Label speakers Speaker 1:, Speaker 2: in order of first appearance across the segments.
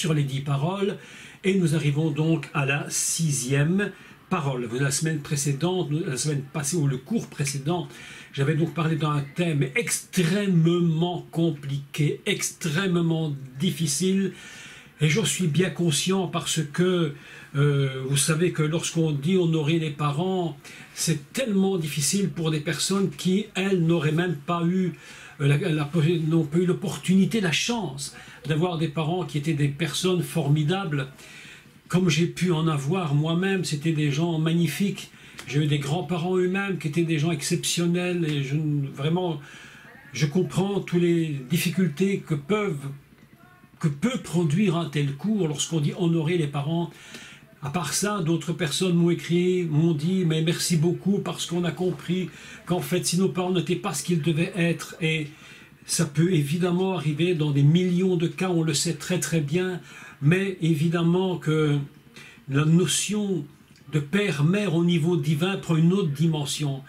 Speaker 1: sur les 10 paroles et nous arrivons donc à la 6e parole. La semaine précédente, la semaine passée ou le cours précédent, j'avais donc parlé d'un thème extrêmement compliqué, extrêmement difficile. Et j'en suis bien conscient parce que vous savez que lorsqu'on dit honorer les parents, c'est tellement difficile pour des personnes qui, elles, n'auraient même pas eu n'ont pas eu l'opportunité, la chance d'avoir des parents qui étaient des personnes formidables. Comme j'ai pu en avoir moi-même, c'était des gens magnifiques. J'ai eu des grands-parents eux-mêmes qui étaient des gens exceptionnels et vraiment, je comprends toutes les difficultés que peut produire un tel cours lorsqu'on dit honorer les parents. À part ça, d'autres personnes m'ont écrit, m'ont dit mais merci beaucoup parce qu'on a compris qu'en fait si nos parents n'étaient pas ce qu'ils devaient être, et ça peut évidemment arriver dans des millions de cas, on le sait très très bien, mais évidemment que la notion de père-mère au niveau divin prend une autre dimension.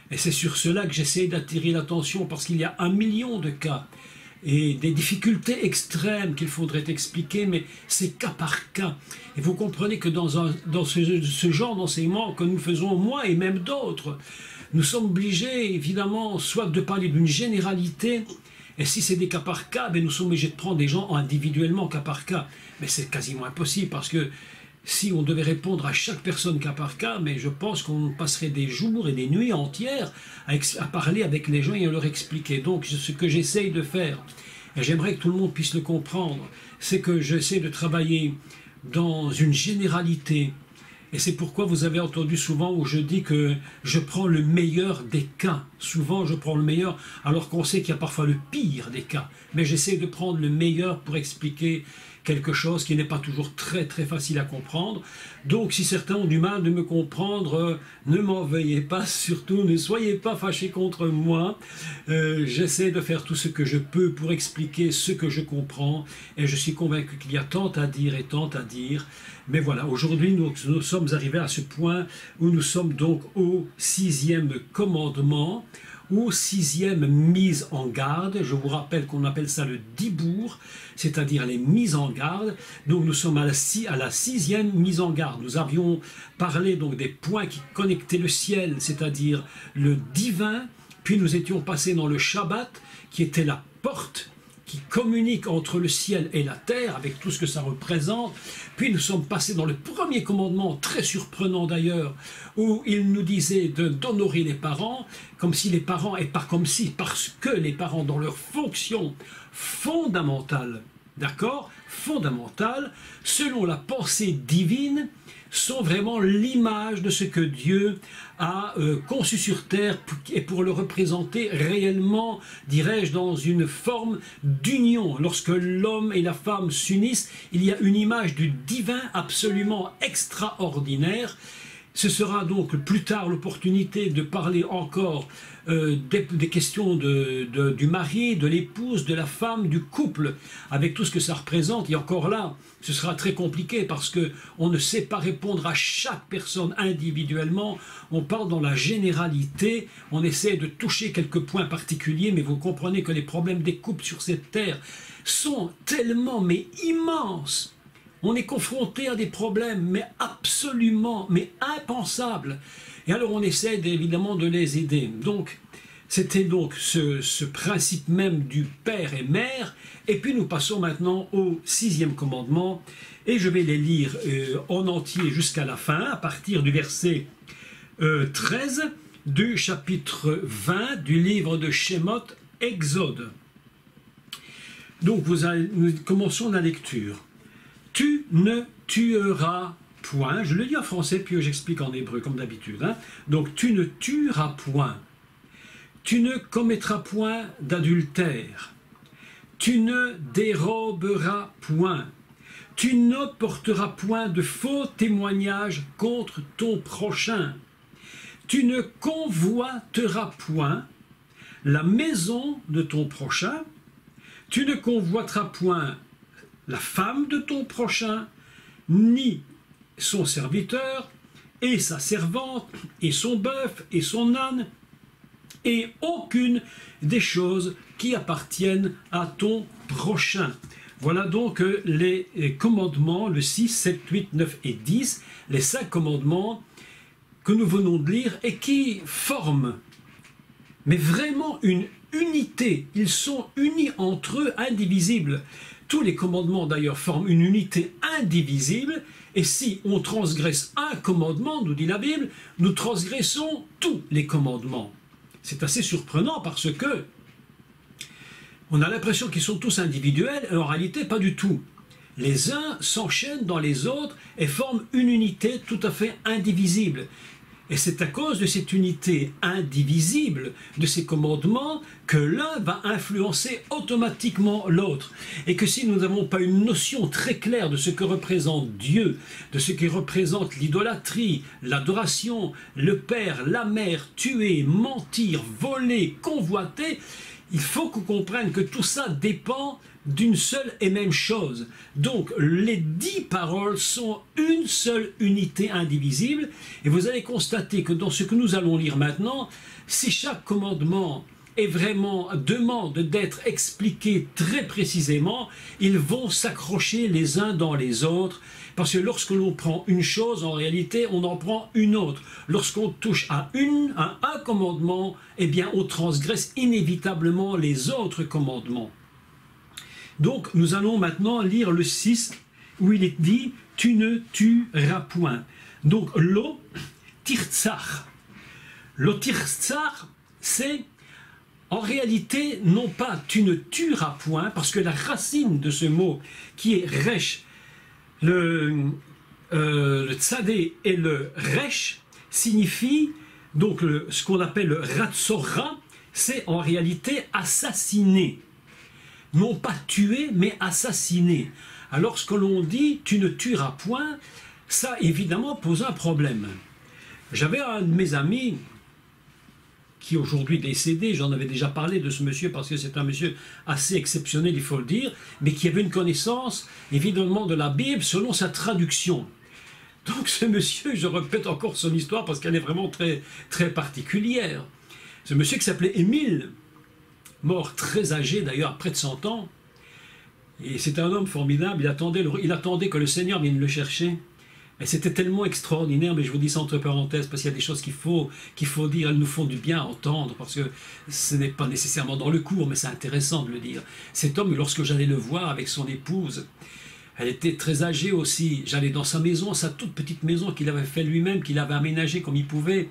Speaker 1: Et c'est sur cela que j'essaie d'attirer l'attention parce qu'il y a 1 million de cas et des difficultés extrêmes qu'il faudrait expliquer, mais c'est cas par cas. Et vous comprenez que dans ce genre d'enseignement que nous faisons, moi et même d'autres, nous sommes obligés, évidemment, soit de parler d'une généralité, et si c'est des cas par cas, ben nous sommes obligés de prendre des gens individuellement, cas par cas. Mais c'est quasiment impossible, parce que si on devait répondre à chaque personne cas par cas, mais je pense qu'on passerait des jours et des nuits entières à parler avec les gens et à leur expliquer. Donc ce que j'essaye de faire, et j'aimerais que tout le monde puisse le comprendre, c'est que j'essaie de travailler dans une généralité. Et c'est pourquoi vous avez entendu souvent où je dis que je prends le meilleur des cas. Souvent je prends le meilleur, alors qu'on sait qu'il y a parfois le pire des cas. Mais j'essaie de prendre le meilleur pour expliquer quelque chose qui n'est pas toujours très très facile à comprendre. Donc si certains ont du mal de me comprendre, ne m'en veuillez pas, surtout ne soyez pas fâchés contre moi. J'essaie de faire tout ce que je peux pour expliquer ce que je comprends, et je suis convaincu qu'il y a tant à dire et tant à dire. Mais voilà, aujourd'hui nous sommes arrivés à ce point où nous sommes donc au 6e commandement, ou 6e mise en garde. Je vous rappelle qu'on appelle ça le dibour, c'est-à-dire les mises en garde. Donc nous sommes à la 6e mise en garde. Nous avions parlé donc des points qui connectaient le ciel, c'est-à-dire le divin, puis nous étions passés dans le Shabbat, qui était la porte qui communique entre le ciel et la terre, avec tout ce que ça représente. Puis nous sommes passés dans le premier commandement, très surprenant d'ailleurs, où il nous disait d'honorer les parents, comme si les parents, et pas comme si, parce que les parents, dans leur fonction fondamentale, d'accord, fondamentale, selon la pensée divine, sont vraiment l'image de ce que Dieu a conçu sur terre, et pour le représenter réellement, dirais-je, dans une forme d'union. Lorsque l'homme et la femme s'unissent, il y a une image du divin absolument extraordinaire. Ce sera donc plus tard l'opportunité de parler encore des questions du mari, de l'épouse, de la femme, du couple, avec tout ce que ça représente. Et encore là, ce sera très compliqué parce qu'on ne sait pas répondre à chaque personne individuellement. On parle dans la généralité, on essaie de toucher quelques points particuliers, mais vous comprenez que les problèmes des couples sur cette terre sont tellement, mais immenses. On est confronté à des problèmes, mais absolument, mais impensables. Et alors on essaie évidemment de les aider. Donc, c'était donc ce principe même du père et mère. Et puis nous passons maintenant au 6e commandement. Et je vais les lire en entier jusqu'à la fin, à partir du verset 13 du chapitre 20 du livre de Shemot, Exode. Donc nous commençons la lecture. Tu ne tueras point. Je le dis en français, puis j'explique en hébreu, comme d'habitude. Donc, tu ne tueras point. Tu ne commettras point d'adultère. Tu ne déroberas point. Tu ne porteras point de faux témoignages contre ton prochain. Tu ne convoiteras point la maison de ton prochain. Tu ne convoiteras point la femme de ton prochain, ni son serviteur, et sa servante, et son bœuf, et son âne, et aucune des choses qui appartiennent à ton prochain. Voilà donc les commandements, le 6, 7, 8, 9 et 10, les 5 commandements que nous venons de lire et qui forment, mais vraiment une unité. Ils sont unis entre eux, indivisibles. Tous les commandements d'ailleurs forment une unité indivisible, et si on transgresse un commandement, nous dit la Bible, nous transgressons tous les commandements. C'est assez surprenant parce que on a l'impression qu'ils sont tous individuels, et en réalité pas du tout. Les uns s'enchaînent dans les autres et forment une unité tout à fait indivisible. Et c'est à cause de cette unité indivisible, de ces commandements, que l'un va influencer automatiquement l'autre. Et que si nous n'avons pas une notion très claire de ce que représente Dieu, de ce qui représente l'idolâtrie, l'adoration, le père, la mère, tuer, mentir, voler, convoiter, il faut qu'on comprenne que tout ça dépend d'une seule et même chose. Donc les 10 paroles sont une seule unité indivisible, et vous allez constater que dans ce que nous allons lire maintenant, si chaque commandement est vraiment demande d'être expliqué très précisément, ils vont s'accrocher les uns dans les autres, parce que lorsque l'on prend une chose, en réalité, on en prend une autre. Lorsqu'on touche à un commandement, eh bien, on transgresse inévitablement les autres commandements. Donc, nous allons maintenant lire le 6, où il est dit « Tu ne tueras point ». Donc, lo tirtsar. Lo tirtsar, c'est en réalité, non pas « tu ne tueras point », parce que la racine de ce mot, qui est « resh », le tzadé et le resh signifie donc ce qu'on appelle le ratsora, c'est en réalité assassiner. Non pas tuer, mais assassiner. Alors ce que l'on dit tu ne tueras point, ça évidemment pose un problème. J'avais un de mes amis qui est aujourd'hui décédé, j'en avais déjà parlé de ce monsieur parce que c'est un monsieur assez exceptionnel, il faut le dire, mais qui avait une connaissance évidemment de la Bible selon sa traduction. Donc ce monsieur, je répète encore son histoire parce qu'elle est vraiment très, très particulière. Ce monsieur qui s'appelait Émile, mort très âgé d'ailleurs, près de 100 ans, et c'était un homme formidable, il attendait que le Seigneur vienne le chercher. Et c'était tellement extraordinaire, mais je vous dis ça entre parenthèses, parce qu'il y a des choses qu'il faut dire, elles nous font du bien à entendre, parce que ce n'est pas nécessairement dans le cours, mais c'est intéressant de le dire. Cet homme, lorsque j'allais le voir avec son épouse, elle était très âgée aussi, j'allais dans sa maison, sa toute petite maison qu'il avait fait lui-même, qu'il avait aménagée comme il pouvait,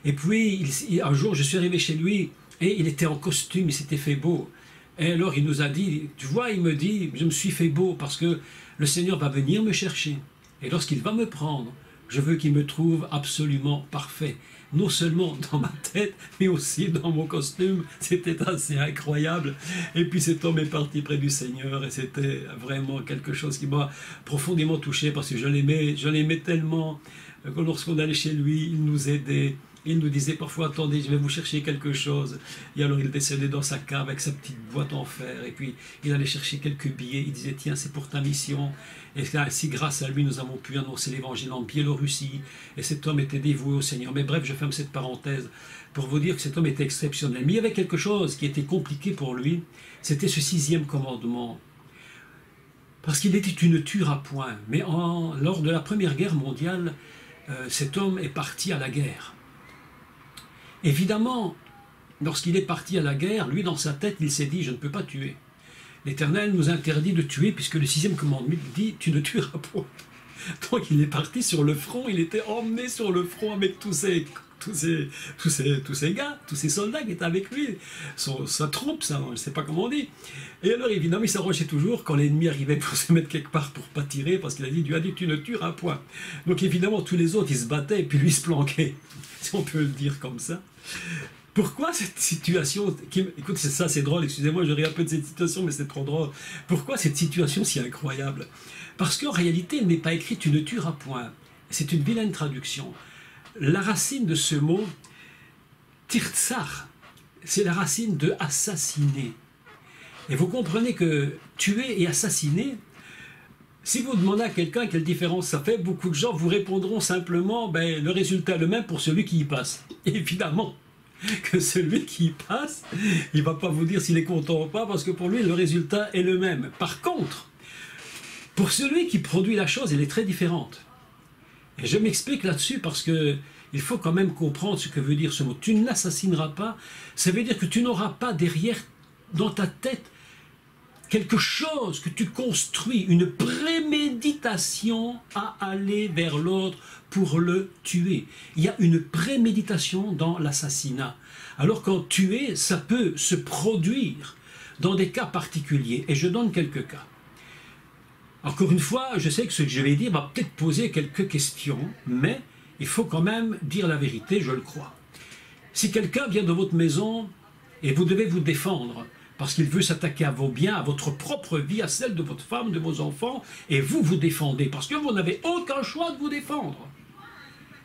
Speaker 1: et puis un jour je suis arrivé chez lui, et il était en costume, il s'était fait beau. Et alors il nous a dit, tu vois, il me dit, je me suis fait beau, parce que le Seigneur va venir me chercher. Et lorsqu'il va me prendre, je veux qu'il me trouve absolument parfait. Non seulement dans ma tête, mais aussi dans mon costume. C'était assez incroyable. Et puis cet homme est parti près du Seigneur. Et c'était vraiment quelque chose qui m'a profondément touché parce que je l'aimais tellement que lorsqu'on allait chez lui, il nous aidait. Il nous disait parfois, attendez, je vais vous chercher quelque chose. Et alors il descendait dans sa cave avec sa petite boîte en fer. Et puis il allait chercher quelques billets. Il disait, tiens, c'est pour ta mission. Et ainsi, grâce à lui, nous avons pu annoncer l'évangile en Biélorussie. Et cet homme était dévoué au Seigneur. Mais bref, je ferme cette parenthèse pour vous dire que cet homme était exceptionnel. Mais il y avait quelque chose qui était compliqué pour lui. C'était ce 6e commandement. Parce qu'il était tu ne tueras point. Mais lors de la Première Guerre mondiale, cet homme est parti à la guerre. Évidemment, lorsqu'il est parti à la guerre, lui, dans sa tête, il s'est dit, je ne peux pas tuer. L'Éternel nous interdit de tuer, puisque le 6e commandement dit, tu ne tueras point. Donc il est parti sur le front, il était emmené sur le front avec tous ces gars, tous ces soldats qui étaient avec lui, sa troupe, ça, je ne sais pas comment on dit. Et alors évidemment, il s'arrangeait toujours quand l'ennemi arrivait pour se mettre quelque part pour ne pas tirer, parce qu'il a dit, Dieu a dit, tu ne tueras point. Donc évidemment, tous les autres, ils se battaient, et puis lui, il se planquait, si on peut le dire comme ça. Pourquoi cette situation, écoute, ça c'est drôle, excusez-moi, je ris un peu de cette situation, mais c'est trop drôle. Pourquoi cette situation si incroyable? Parce qu'en réalité, il n'est pas écrit « tu ne tueras point ». C'est une vilaine traduction. La racine de ce mot, tirtsar, c'est la racine de « assassiner ». Et vous comprenez que tuer et assassiner, si vous demandez à quelqu'un quelle différence ça fait, beaucoup de gens vous répondront simplement le résultat est le même pour celui qui y passe. Et évidemment que celui qui y passe, il ne va pas vous dire s'il est content ou pas, parce que pour lui, le résultat est le même. Par contre, Pour celui qui produit la chose, elle est très différente. Et je m'explique là-dessus parce que il faut quand même comprendre ce que veut dire ce mot. Tu n'assassineras pas, ça veut dire que tu n'auras pas derrière, dans ta tête, quelque chose que tu construis, une préméditation à aller vers l'autre pour le tuer. Il y a une préméditation dans l'assassinat. Alors quand tuer, ça peut se produire dans des cas particuliers. Et je donne quelques cas. Encore une fois, je sais que ce que je vais dire va peut-être poser quelques questions, mais il faut quand même dire la vérité, je le crois. Si quelqu'un vient de votre maison et vous devez vous défendre parce qu'il veut s'attaquer à vos biens, à votre propre vie, à celle de votre femme, de vos enfants, et vous vous défendez parce que vous n'avez aucun choix de vous défendre.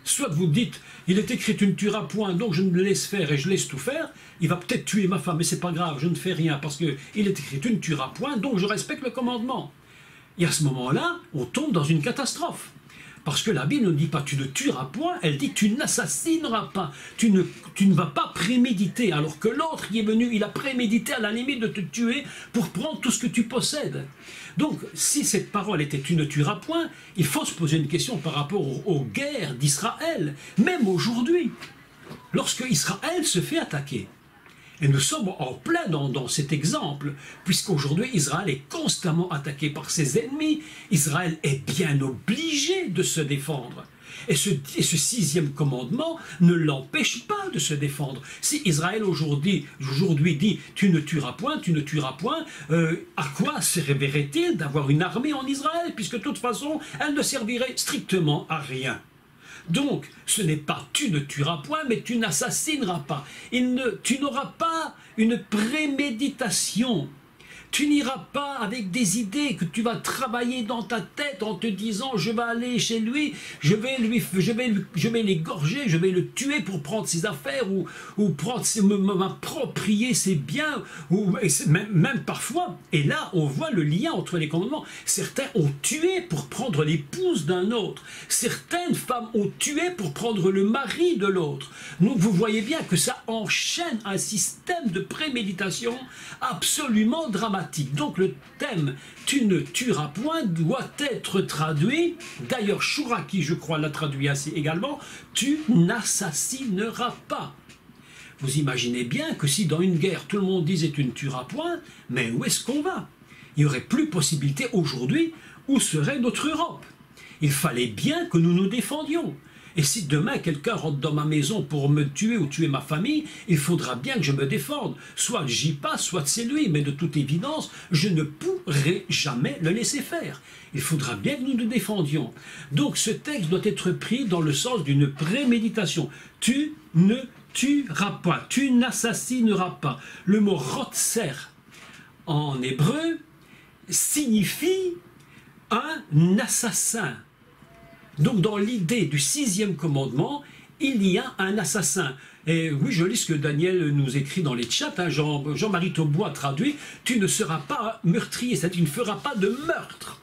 Speaker 1: Soit vous dites, il est écrit tu ne tueras point, donc je me laisse faire et je laisse tout faire, il va peut-être tuer ma femme, mais c'est pas grave, je ne fais rien parce qu'il est écrit tu ne tueras point, donc je respecte le commandement. Et à ce moment-là, on tombe dans une catastrophe. Parce que la Bible ne dit pas tu ne tueras point, elle dit tu n'assassineras pas. Tu ne vas pas préméditer, alors que l'autre qui est venu, il a prémédité à la limite de te tuer pour prendre tout ce que tu possèdes. Donc, si cette parole était tu ne tueras point, il faut se poser une question par rapport aux guerres d'Israël, même aujourd'hui, lorsque Israël se fait attaquer. Et nous sommes en plein dans cet exemple, puisqu'aujourd'hui Israël est constamment attaqué par ses ennemis. Israël est bien obligé de se défendre. Et ce sixième commandement ne l'empêche pas de se défendre. Si Israël aujourd'hui dit « tu ne tueras point », à quoi servirait-il d'avoir une armée en Israël, puisque de toute façon, elle ne servirait strictement à rien. Donc, ce n'est pas tu ne tueras point, mais tu n'assassineras pas. Tu n'auras pas une préméditation. Tu n'iras pas avec des idées que tu vas travailler dans ta tête en te disant je vais aller chez lui, je vais l'égorger, je vais le tuer pour prendre ses affaires ou m'approprier ses biens, même parfois. Et là, on voit le lien entre les commandements. Certains ont tué pour prendre l'épouse d'un autre. Certaines femmes ont tué pour prendre le mari de l'autre. Donc vous voyez bien que ça enchaîne un système de préméditation absolument dramatique. Donc le thème « tu ne tueras point » doit être traduit, d'ailleurs Chouraki je crois l'a traduit ainsi également, « tu n'assassineras pas ». Vous imaginez bien que si dans une guerre tout le monde disait « tu ne tueras point », mais où est-ce qu'on va? Il n'y aurait plus possibilité aujourd'hui, où serait notre Europe? Il fallait bien que nous nous défendions. Et si demain quelqu'un rentre dans ma maison pour me tuer ou tuer ma famille, il faudra bien que je me défende. Soit j'y passe, soit c'est lui, mais de toute évidence, je ne pourrai jamais le laisser faire. Il faudra bien que nous nous défendions. Donc ce texte doit être pris dans le sens d'une préméditation. Tu ne tueras pas, tu n'assassineras pas. Le mot rotser en hébreu signifie un assassin. Donc dans l'idée du sixième commandement, il y a un assassin. Et oui, je lis ce que Daniel nous écrit dans les chats, hein, Jean-Marie Taubois traduit, tu ne seras pas meurtrier, c'est-à-dire tu ne feras pas de meurtre.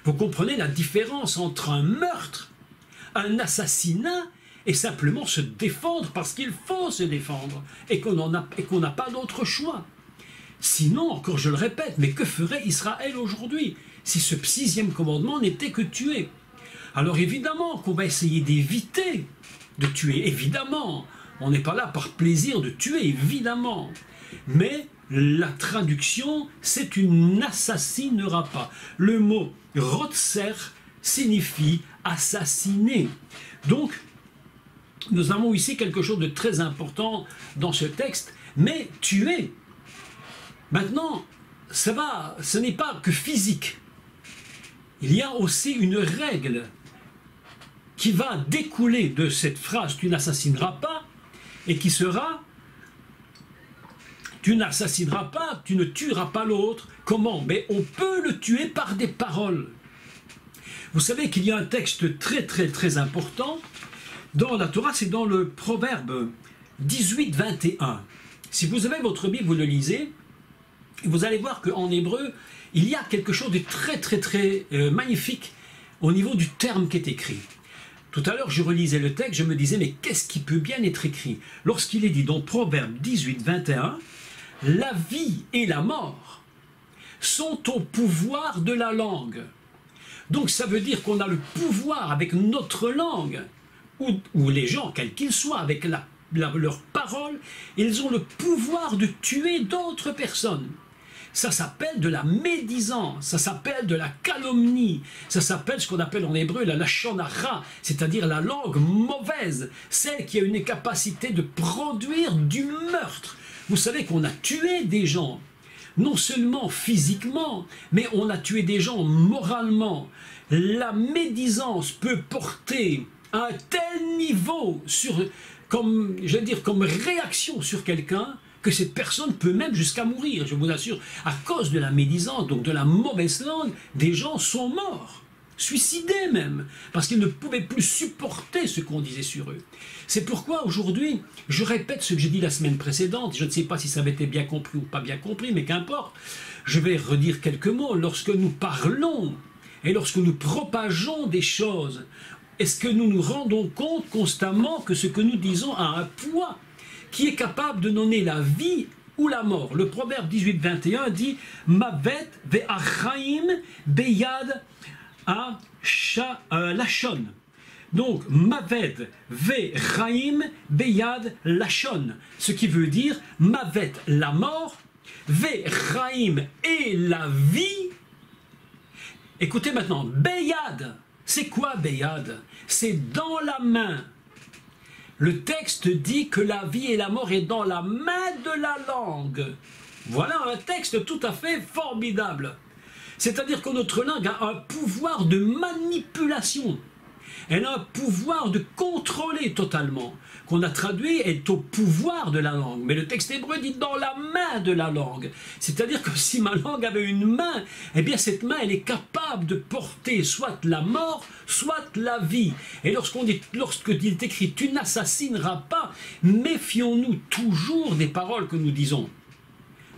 Speaker 1: Vous comprenez la différence entre un meurtre, un assassinat, et simplement se défendre parce qu'il faut se défendre, et qu'on n'a pas d'autre choix. Sinon, encore je le répète, mais que ferait Israël aujourd'hui si ce sixième commandement n'était que tuer? Alors évidemment qu'on va essayer d'éviter de tuer, évidemment. On n'est pas là par plaisir de tuer, évidemment. Mais la traduction, c'est tu n'assassineras pas. Le mot « rotser » signifie « assassiner ». Donc, nous avons ici quelque chose de très important dans ce texte, mais tuer. Maintenant, ce n'est pas que physique. Il y a aussi une règle qui va découler de cette phrase « tu n'assassineras pas » et qui sera « tu n'assassineras pas, tu ne tueras pas l'autre ». Comment? Mais on peut le tuer par des paroles. Vous savez qu'il y a un texte très important dans la Torah, c'est dans le Proverbe 18-21. Si vous avez votre Bible, vous le lisez, et vous allez voir qu'en hébreu, il y a quelque chose de très magnifique au niveau du terme qui est écrit. Tout à l'heure, je relisais le texte, je me disais, mais qu'est-ce qui peut bien être écrit? Lorsqu'il est dit dans Proverbe 18-21, « La vie et la mort sont au pouvoir de la langue. Donc ça veut dire qu'on a le pouvoir avec notre langue, ou les gens, quels qu'ils soient, avec leur parole, ils ont le pouvoir de tuer d'autres personnes. Ça s'appelle de la médisance, ça s'appelle de la calomnie, ça s'appelle ce qu'on appelle en hébreu la lashon hara, c'est-à-dire la langue mauvaise, celle qui a une capacité de produire du meurtre. Vous savez qu'on a tué des gens, non seulement physiquement, mais on a tué des gens moralement. La médisance peut porter un tel niveau comme réaction sur quelqu'un, que cette personne peut même jusqu'à mourir, je vous assure. À cause de la médisance, donc de la mauvaise langue, des gens sont morts, suicidés même, parce qu'ils ne pouvaient plus supporter ce qu'on disait sur eux. C'est pourquoi aujourd'hui, je répète ce que j'ai dit la semaine précédente, je ne sais pas si ça avait été bien compris ou pas bien compris, mais qu'importe, je vais redire quelques mots. Lorsque nous parlons et lorsque nous propageons des choses, est-ce que nous nous rendons compte constamment que ce que nous disons a un poids qui est capable de donner la vie ou la mort? Le proverbe 18-21 dit « Mavet ve'achaim beyad lachon ». Donc « Mavet ve'chaim beyad lachon », ce qui veut dire « Mavet » la mort, « ve'chaim » et la vie. Écoutez maintenant, « Beyad », c'est quoi « Beyad » ? C'est dans la main. Le texte dit que la vie et la mort est dans la main de la langue. Voilà un texte tout à fait formidable. C'est-à-dire que notre langue a un pouvoir de manipulation. Elle a un pouvoir de contrôler totalement. Qu'on a traduit est au pouvoir de la langue. Mais le texte hébreu dit dans la main de la langue. C'est-à-dire que si ma langue avait une main, eh bien cette main elle est capable de porter soit la mort, soit la vie. Et lorsqu'il est écrit tu n'assassineras pas, méfions-nous toujours des paroles que nous disons.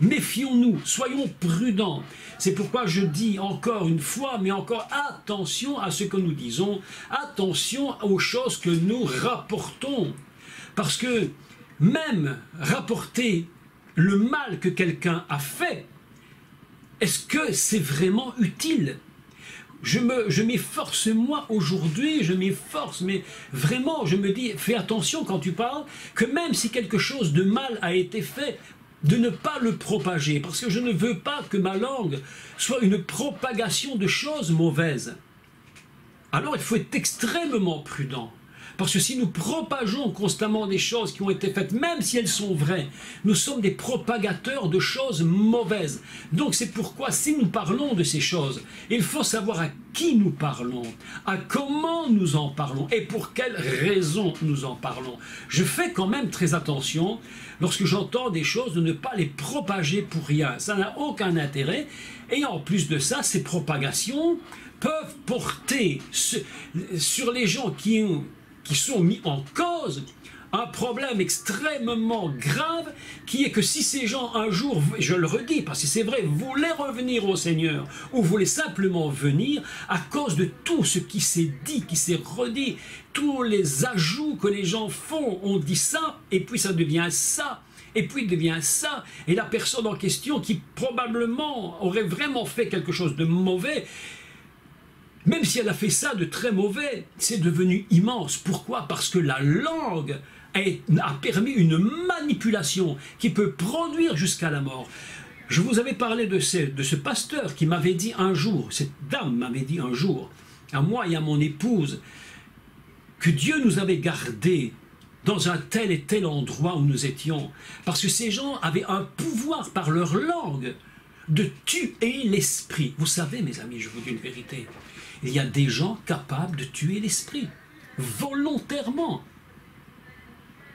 Speaker 1: Méfions-nous, soyons prudents. C'est pourquoi je dis encore une fois, mais encore attention à ce que nous disons, attention aux choses que nous rapportons. Parce que même rapporter le mal que quelqu'un a fait, est-ce que c'est vraiment utile ? Je m'efforce moi aujourd'hui, je m'efforce, mais vraiment je me dis, fais attention quand tu parles, que même si quelque chose de mal a été fait, de ne pas le propager, parce que je ne veux pas que ma langue soit une propagation de choses mauvaises. Alors il faut être extrêmement prudent, parce que si nous propageons constamment des choses qui ont été faites, même si elles sont vraies, nous sommes des propagateurs de choses mauvaises. Donc c'est pourquoi si nous parlons de ces choses, il faut savoir à qui nous parlons, à comment nous en parlons et pour quelles raisons nous en parlons. Je fais quand même très attention lorsque j'entends des choses de ne pas les propager pour rien. Ça n'a aucun intérêt. Et en plus de ça, ces propagations peuvent porter sur les gens qui sont mis en cause un problème extrêmement grave qui est que si ces gens un jour, je le redis parce que c'est vrai, voulaient revenir au Seigneur ou voulaient simplement venir à cause de tout ce qui s'est dit, qui s'est redit, tous les ajouts que les gens font, on dit ça et puis ça devient ça. Et puis il devient ça, et la personne en question qui probablement aurait vraiment fait quelque chose de mauvais, même si elle a fait ça de très mauvais, c'est devenu immense. Pourquoi? Parce que la langue a permis une manipulation qui peut produire jusqu'à la mort. Je vous avais parlé de ce pasteur qui m'avait dit un jour, cette dame m'avait dit un jour, à moi et à mon épouse, que Dieu nous avait gardés dans un tel et tel endroit où nous étions, parce que ces gens avaient un pouvoir par leur langue de tuer l'esprit. Vous savez, mes amis, je vous dis une vérité, il y a des gens capables de tuer l'esprit, volontairement.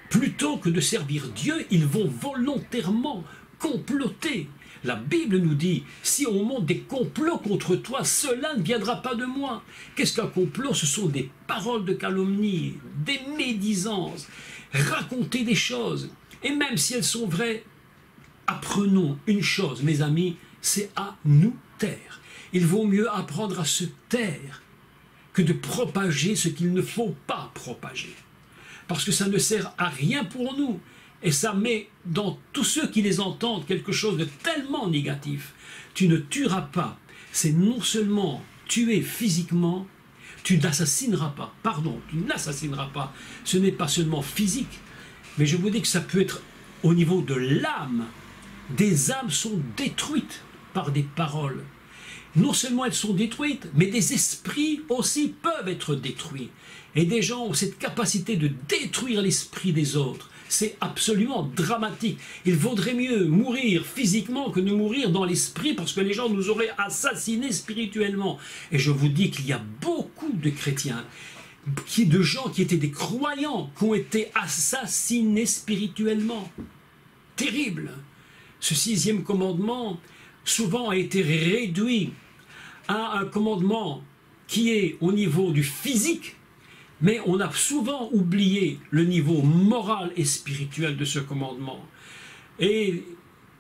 Speaker 1: Plutôt que de servir Dieu, ils vont volontairement comploter. La Bible nous dit, si on monte des complots contre toi, cela ne viendra pas de moi. Qu'est-ce qu'un complot? Ce sont des paroles de calomnie, des médisances, raconter des choses. Et même si elles sont vraies, apprenons une chose, mes amis, c'est à nous taire. Il vaut mieux apprendre à se taire que de propager ce qu'il ne faut pas propager. Parce que ça ne sert à rien pour nous. Et ça met dans tous ceux qui les entendent quelque chose de tellement négatif. Tu ne tueras pas. C'est non seulement tuer physiquement, tu n'assassineras pas. Pardon, tu n'assassineras pas. Ce n'est pas seulement physique, mais je vous dis que ça peut être au niveau de l'âme. Des âmes sont détruites par des paroles. Non seulement elles sont détruites, mais des esprits aussi peuvent être détruits. Et des gens ont cette capacité de détruire l'esprit des autres. C'est absolument dramatique. Il vaudrait mieux mourir physiquement que de mourir dans l'esprit parce que les gens nous auraient assassinés spirituellement. Et je vous dis qu'il y a beaucoup de chrétiens, de gens qui étaient des croyants, qui ont été assassinés spirituellement. Terrible. Ce 6e commandement, souvent a été réduit à un commandement qui est au niveau du physique, mais on a souvent oublié le niveau moral et spirituel de ce commandement. Et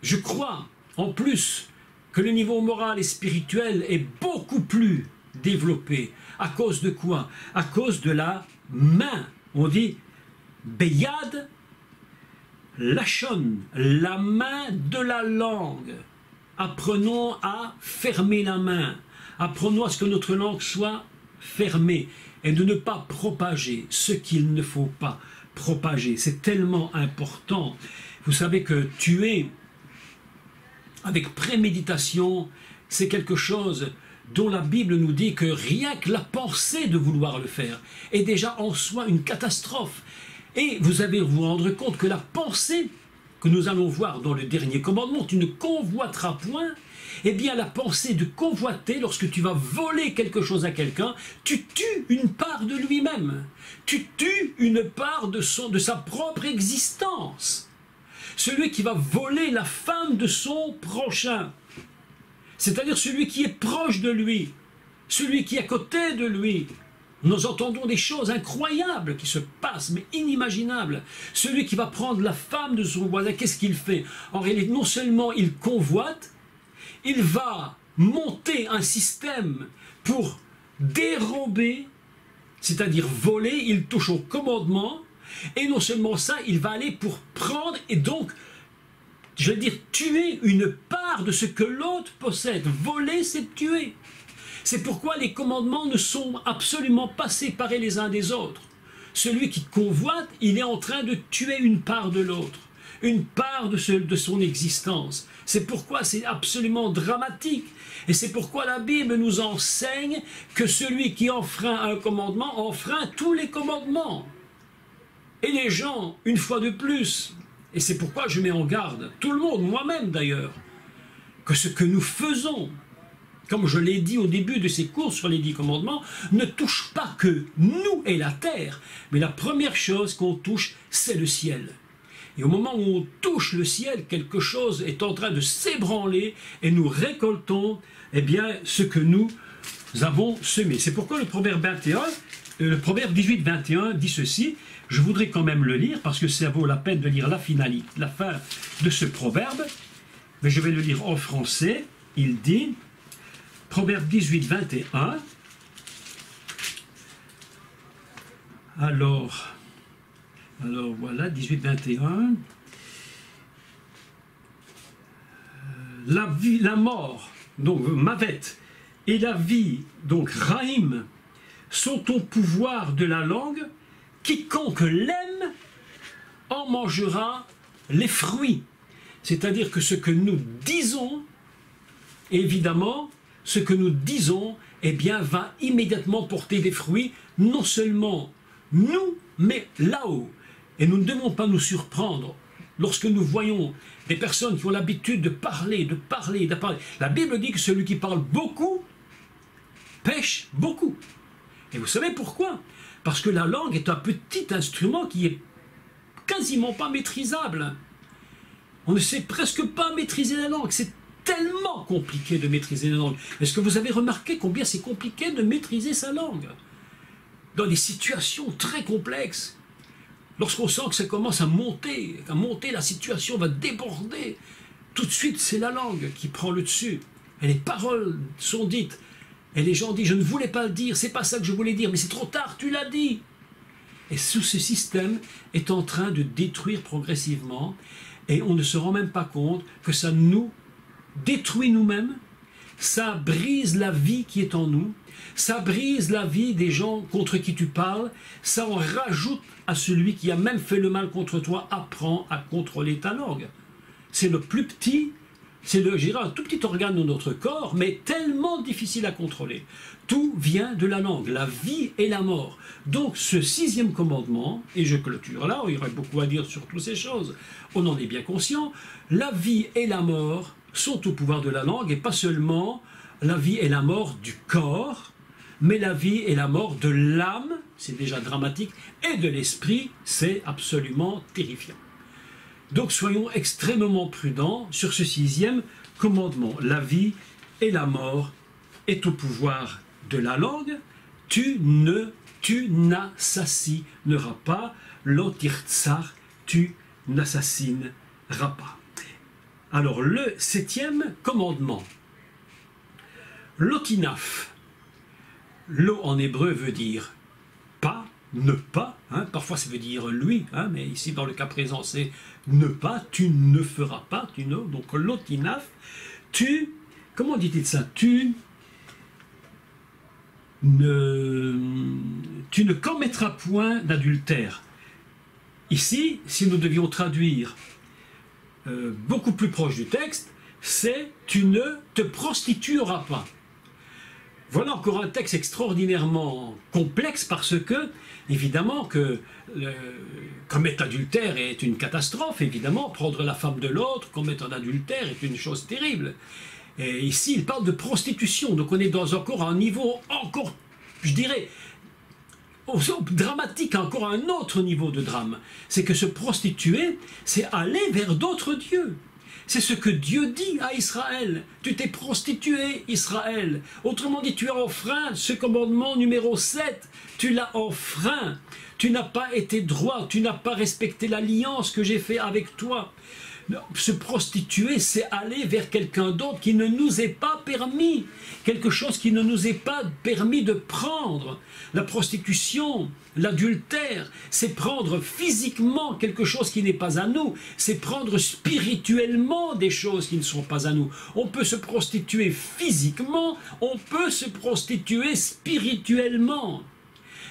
Speaker 1: je crois, en plus, que le niveau moral et spirituel est beaucoup plus développé. À cause de quoi? À cause de la main. On dit Beyad Lachon, la main de la langue. Apprenons à fermer la main. Apprenons à ce que notre langue soit fermée et de ne pas propager ce qu'il ne faut pas propager. C'est tellement important. Vous savez que tuer avec préméditation, c'est quelque chose dont la Bible nous dit que rien que la pensée de vouloir le faire est déjà en soi une catastrophe. Et vous allez vous rendre compte que la pensée que nous allons voir dans le dernier commandement, tu ne convoiteras point, eh bien la pensée de convoiter, lorsque tu vas voler quelque chose à quelqu'un, tu tues une part de lui-même. Tu tues une part de sa propre existence. Celui qui va voler la femme de son prochain, c'est-à-dire celui qui est proche de lui, celui qui est à côté de lui. Nous entendons des choses incroyables qui se passent, mais inimaginables. Celui qui va prendre la femme de son voisin, qu'est-ce qu'il fait? En réalité, non seulement il convoite, il va monter un système pour dérober, c'est-à-dire voler, il touche au commandement, et non seulement ça, il va aller pour prendre, et donc, je veux dire, tuer une part de ce que l'autre possède. Voler, c'est tuer. C'est pourquoi les commandements ne sont absolument pas séparés les uns des autres. Celui qui convoite, il est en train de tuer une part de l'autre, une part de son existence. C'est pourquoi c'est absolument dramatique. Et c'est pourquoi la Bible nous enseigne que celui qui enfreint un commandement enfreint tous les commandements. Et les gens, une fois de plus, et c'est pourquoi je mets en garde, tout le monde, moi-même d'ailleurs, que ce que nous faisons, comme je l'ai dit au début de ces cours sur les 10 commandements, ne touche pas que nous et la terre, mais la première chose qu'on touche, c'est le ciel. Et au moment où on touche le ciel, quelque chose est en train de s'ébranler et nous récoltons eh bien, ce que nous avons semé. C'est pourquoi le proverbe 18-21 dit ceci. Je voudrais quand même le lire parce que ça vaut la peine de lire la fin de ce proverbe, mais je vais le lire en français. Il dit... Proverbe 18, 21. Alors voilà, 18, 21. La mort, donc Mavet, et la vie, donc Raïm, sont au pouvoir de la langue. Quiconque l'aime en mangera les fruits. C'est-à-dire que ce que nous disons, évidemment, ce que nous disons, eh bien, va immédiatement porter des fruits, non seulement nous, mais là-haut. Et nous ne devons pas nous surprendre lorsque nous voyons des personnes qui ont l'habitude de parler, de parler, de parler. La Bible dit que celui qui parle beaucoup pêche beaucoup. Et vous savez pourquoi? Parce que la langue est un petit instrument qui est quasiment pas maîtrisable. On ne sait presque pas maîtriser la langue. C'est tellement compliqué de maîtriser la langue. Est-ce que vous avez remarqué combien c'est compliqué de maîtriser sa langue? Dans des situations très complexes, lorsqu'on sent que ça commence à monter, la situation va déborder, tout de suite c'est la langue qui prend le dessus. Et les paroles sont dites. Et les gens disent, je ne voulais pas le dire, c'est pas ça que je voulais dire, mais c'est trop tard, tu l'as dit. Et tout ce système est en train de détruire progressivement, et on ne se rend même pas compte que ça nous détruit nous-mêmes, ça brise la vie qui est en nous, ça brise la vie des gens contre qui tu parles, ça en rajoute à celui qui a même fait le mal contre toi. Apprends à contrôler ta langue. C'est le plus petit, c'est le, je dirais, un tout petit organe de notre corps, mais tellement difficile à contrôler. Tout vient de la langue, la vie et la mort. Donc ce 6e commandement, et je clôture là, il y aurait beaucoup à dire sur toutes ces choses, on en est bien conscient, la vie et la mort sont au pouvoir de la langue, et pas seulement la vie et la mort du corps, mais la vie et la mort de l'âme, c'est déjà dramatique, et de l'esprit, c'est absolument terrifiant. Donc soyons extrêmement prudents sur ce 6e commandement. La vie et la mort est au pouvoir de la langue. Tu n'assassineras pas. L'otirtsar, tu n'assassineras pas. Alors le 7e commandement. L'otinaf. L'o en hébreu veut dire pas, ne pas, hein, parfois ça veut dire lui, hein, mais ici dans le cas présent c'est ne pas, tu ne feras pas, tu ne, donc l'otinaf, comment dit-il ça, tu ne commettras point d'adultère. Ici, si nous devions traduire beaucoup plus proche du texte, c'est tu ne te prostitueras pas. Voilà encore un texte extraordinairement complexe parce que, évidemment, que commettre adultère est une catastrophe, évidemment, prendre la femme de l'autre, commettre un adultère est une chose terrible. Et ici, il parle de prostitution, donc on est dans encore un niveau encore, je dirais, dramatique, encore un autre niveau de drame. C'est que se prostituer, c'est aller vers d'autres dieux. C'est ce que Dieu dit à Israël. Tu t'es prostitué, Israël. Autrement dit, tu as enfreint ce commandement numéro 7. Tu l'as enfreint. Tu n'as pas été droit. Tu n'as pas respecté l'alliance que j'ai faite avec toi. Se prostituer, c'est aller vers quelqu'un d'autre qui ne nous est pas permis. Quelque chose qui ne nous est pas permis de prendre. La prostitution, l'adultère, c'est prendre physiquement quelque chose qui n'est pas à nous. C'est prendre spirituellement des choses qui ne sont pas à nous. On peut se prostituer physiquement, on peut se prostituer spirituellement.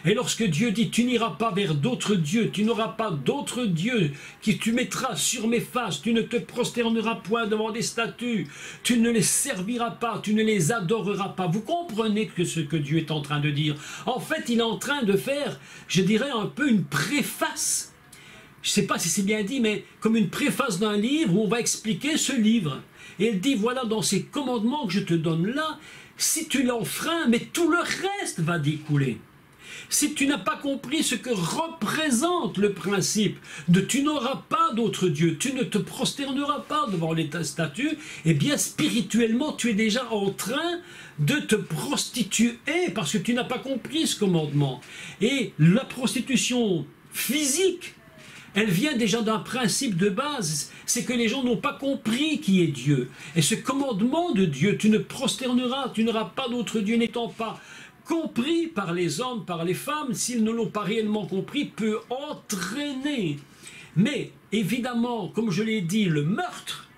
Speaker 1: Et lorsque Dieu dit, tu n'iras pas vers d'autres dieux, tu n'auras pas d'autres dieux qui tu mettras sur mes faces, tu ne te prosterneras point devant des statues, tu ne les serviras pas, tu ne les adoreras pas. Vous comprenez que ce que Dieu est en train de dire. En fait, il est en train de faire, je dirais, un peu une préface. Je ne sais pas si c'est bien dit, mais comme une préface d'un livre où on va expliquer ce livre. Et il dit, voilà, dans ces commandements que je te donne là, si tu l'enfreins, mais tout le reste va découler. Si tu n'as pas compris ce que représente le principe de tu n'auras pas d'autre Dieu, tu ne te prosterneras pas devant les statues, eh bien spirituellement tu es déjà en train de te prostituer parce que tu n'as pas compris ce commandement. Et la prostitution physique, elle vient déjà d'un principe de base, c'est que les gens n'ont pas compris qui est Dieu. Et ce commandement de Dieu, tu ne prosterneras, tu n'auras pas d'autre Dieu n'étant pas compris par les hommes, par les femmes, s'ils ne l'ont pas réellement compris, peut entraîner. Mais évidemment, comme je l'ai dit, le meurtre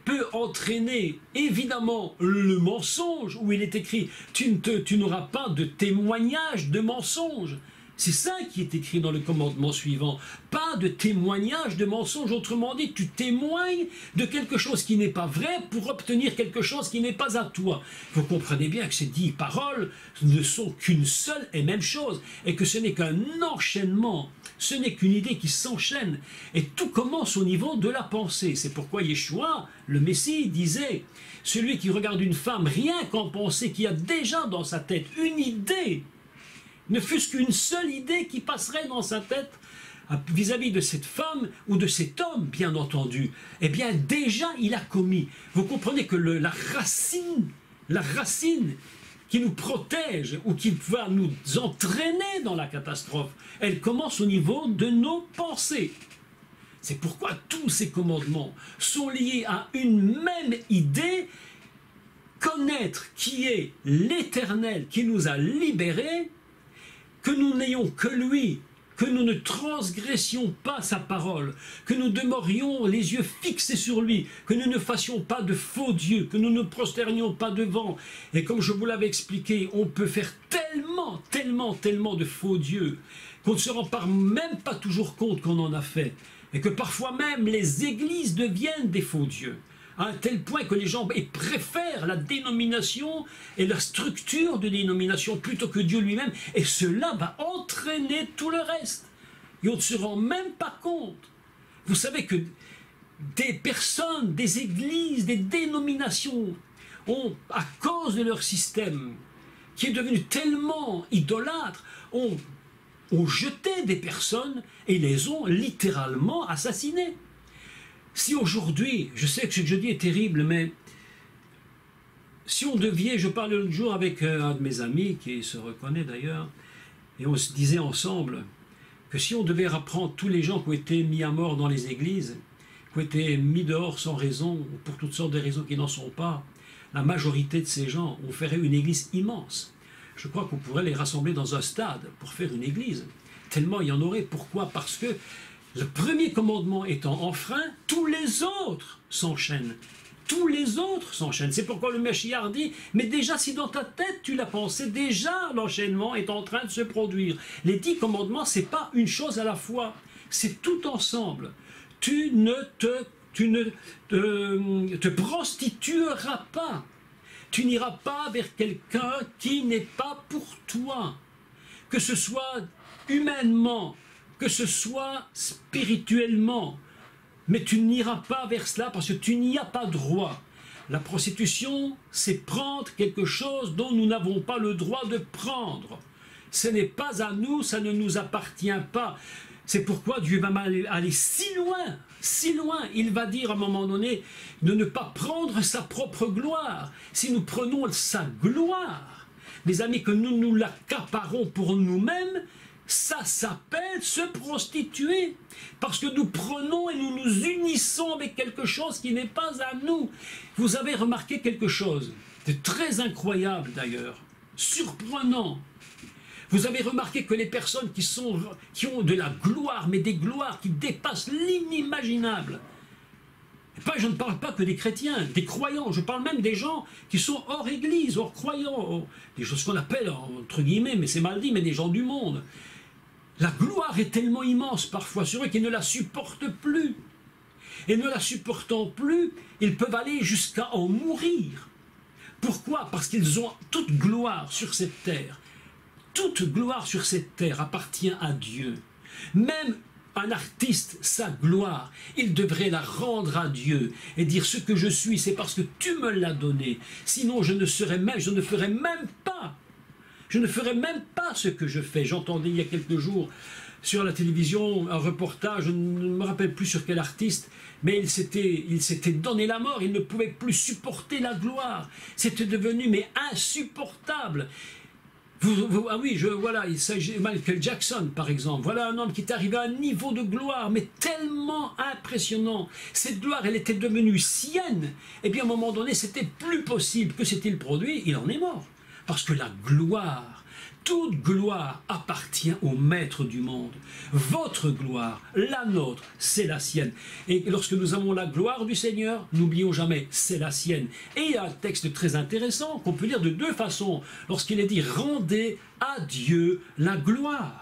Speaker 1: peut entraîner évidemment le mensonge, où il est écrit « tu n'auras pas de témoignage de mensonge ». C'est ça qui est écrit dans le commandement suivant. Pas de témoignage de mensonge. Autrement dit, tu témoignes de quelque chose qui n'est pas vrai pour obtenir quelque chose qui n'est pas à toi. Vous comprenez bien que ces 10 paroles ne sont qu'une seule et même chose. Et que ce n'est qu'un enchaînement. Ce n'est qu'une idée qui s'enchaîne. Et tout commence au niveau de la pensée. C'est pourquoi Yeshua, le Messie, disait « Celui qui regarde une femme, rien qu'en penser, qui a déjà dans sa tête une idée, ne fût-ce qu'une seule idée qui passerait dans sa tête vis-à-vis de cette femme ou de cet homme, bien entendu, eh bien déjà il a commis. Vous comprenez que la racine qui nous protège ou qui va nous entraîner dans la catastrophe, elle commence au niveau de nos pensées. C'est pourquoi tous ces commandements sont liés à une même idée, connaître qui est l'Éternel qui nous a libérés, que nous n'ayons que lui que nous ne transgressions pas sa parole, que nous demeurions les yeux fixés sur lui, que nous ne fassions pas de faux dieux, que nous ne prosternions pas devant. Et comme je vous l'avais expliqué, on peut faire tellement de faux dieux qu'on ne se rend même pas toujours compte qu'on en a fait. Et que parfois même les églises deviennent des faux dieux, à un tel point que les gens préfèrent la dénomination et la structure de dénomination plutôt que Dieu lui-même, et cela va entraîner tout le reste. Et on ne se rend même pas compte. Vous savez que des personnes, des églises, des dénominations ont, à cause de leur système, qui est devenu tellement idolâtre, ont jeté des personnes et les ont littéralement assassinées. Si aujourd'hui, je sais que ce que je dis est terrible, mais si on devait, je parlais l'autre jour avec un de mes amis, qui se reconnaît d'ailleurs, et on se disait ensemble que si on devait reprendre tous les gens qui ont été mis à mort dans les églises, qui ont été mis dehors sans raison, ou pour toutes sortes de raisons qui n'en sont pas, la majorité de ces gens, on ferait une église immense. Je crois qu'on pourrait les rassembler dans un stade pour faire une église. Tellement il y en aurait. Pourquoi? Parce que le premier commandement étant enfreint, tous les autres s'enchaînent. Tous les autres s'enchaînent. C'est pourquoi le Meshiach dit, mais déjà si dans ta tête tu l'as pensé, déjà l'enchaînement est en train de se produire. Les 10 commandements, c'est pas une chose à la fois, c'est tout ensemble. Tu ne te prostitueras pas. Tu n'iras pas vers quelqu'un qui n'est pas pour toi. Que ce soit humainement, que ce soit spirituellement. Mais tu n'iras pas vers cela parce que tu n'y as pas droit. La prostitution, c'est prendre quelque chose dont nous n'avons pas le droit de prendre. Ce n'est pas à nous, ça ne nous appartient pas. C'est pourquoi Dieu va aller si loin, si loin. Il va dire à un moment donné de ne pas prendre sa propre gloire. Si nous prenons sa gloire, mes amis, que nous l'accaparons pour nous-mêmes, ça s'appelle se prostituer. Parce que nous prenons et nous nous unissons avec quelque chose qui n'est pas à nous. Vous avez remarqué quelque chose de très incroyable d'ailleurs, surprenant. Vous avez remarqué que les personnes qui ont de la gloire, mais des gloires qui dépassent l'inimaginable, je ne parle pas que des chrétiens, des croyants, je parle même des gens qui sont hors église, hors croyants, des choses qu'on appelle, entre guillemets, mais c'est mal dit, mais des gens du monde. La gloire est tellement immense parfois sur eux qu'ils ne la supportent plus. Et ne la supportant plus, ils peuvent aller jusqu'à en mourir. Pourquoi? Parce qu'ils ont toute gloire sur cette terre. Toute gloire sur cette terre appartient à Dieu. Même un artiste, sa gloire, il devrait la rendre à Dieu et dire ce que je suis, c'est parce que tu me l'as donné. Sinon, je ne ferais même pas. Je ne ferais même pas ce que je fais. J'entendais il y a quelques jours sur la télévision un reportage, je ne me rappelle plus sur quel artiste, mais il s'était donné la mort. Il ne pouvait plus supporter la gloire. C'était devenu mais insupportable. Ah oui, voilà, il s'agit de Michael Jackson, par exemple. Voilà un homme qui est arrivé à un niveau de gloire, mais tellement impressionnant. Cette gloire, elle était devenue sienne. Et bien, à un moment donné, c'était plus possible. Que s'est-il produit? Il en est mort. Parce que la gloire, toute gloire appartient au maître du monde. Votre gloire, la nôtre, c'est la sienne. Et lorsque nous avons la gloire du Seigneur, n'oublions jamais, c'est la sienne. Et il y a un texte très intéressant qu'on peut lire de deux façons. Lorsqu'il est dit « Rendez à Dieu la gloire ».